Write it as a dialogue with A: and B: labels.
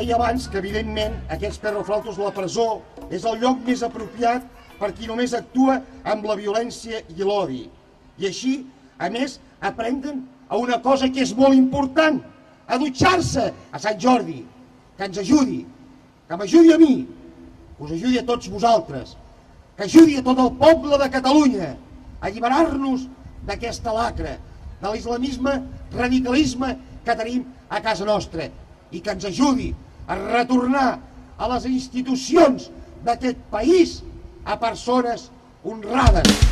A: deia abans que, evidentment, aquests perroflautos, la presó, és el lloc més apropiat per qui només actua amb la violència i l'odi. I així, a més, aprenen a una cosa que és molt important, a dutxar-se a Sant Jordi, que ens ajudi, que m'ajudi a mi, que us ajudi a tots vosaltres, que ajudi a tot el poble de Catalunya a alliberar-nos d'aquesta lacra, de l'islamisme, radicalisme que tenim a casa nostra, i que ens ajudi a retornar a les institucions d'aquest país a persones honrades.